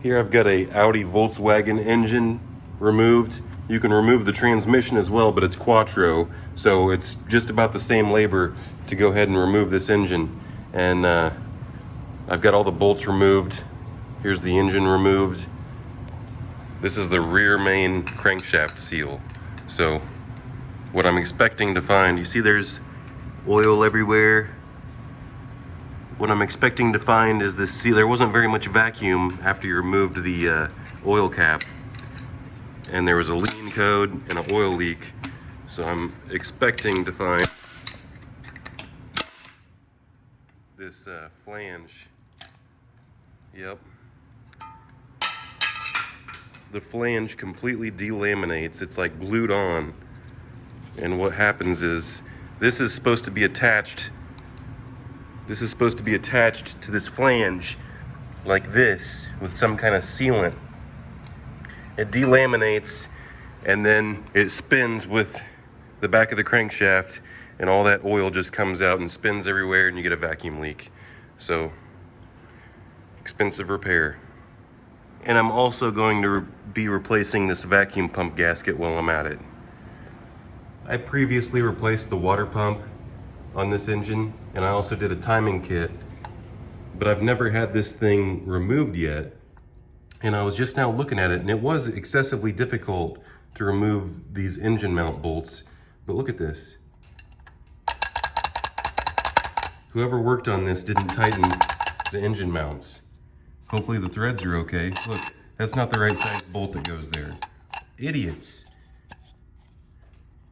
Here I've got a Audi Volkswagen engine removed. You can remove the transmission as well, but it's quattro, so it's just about the same labor to go ahead and remove this engine. And I've got all the bolts removed. Here's the engine removed. This is the rear main crankshaft seal. So what I'm expecting to find, you see there's oil everywhere. What I'm expecting to find is this seal. There wasn't very much vacuum after you removed the oil cap, and there was a lean code and an oil leak. So I'm expecting to find this flange. Yep. The flange completely delaminates. It's like glued on. And what happens is this is supposed to be attached. This is supposed to be attached to this flange like this with some kind of sealant. It delaminates and then it spins with the back of the crankshaft, and all that oil just comes out and spins everywhere, and you get a vacuum leak. So, expensive repair. And I'm also going to be replacing this vacuum pump gasket while I'm at it. I previously replaced the water pump on this engine, and I also did a timing kit, but I've never had this thing removed yet. And I was just now looking at it, and it was excessively difficult to remove these engine mount bolts. But look at this. Whoever worked on this didn't tighten the engine mounts. Hopefully the threads are okay. Look, that's not the right size bolt that goes there. Idiots.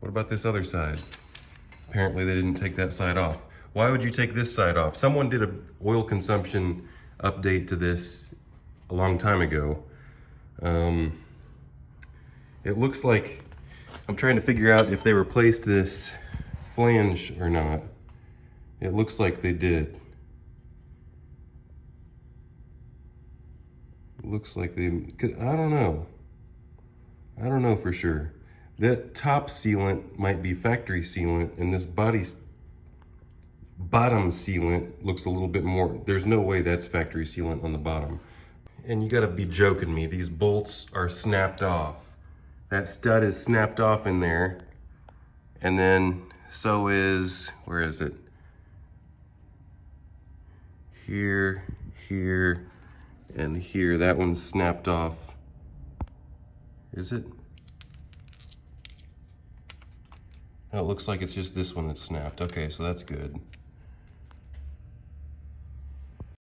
What about this other side? Apparently they didn't take that side off. Why would you take this side off? Someone did an oil consumption update to this a long time ago. It looks like, I'm trying to figure out if they replaced this flange or not. It looks like they did. It looks like they, I don't know. I don't know for sure. That top sealant might be factory sealant, and this bottom sealant looks a little bit more, there's no way that's factory sealant on the bottom. And you gotta be joking me, these bolts are snapped off. That stud is snapped off in there, and then so is, where is it? Here, here, and here. That one's snapped off. Is it? Oh, it looks like it's just this one that's snapped. Okay, so that's good.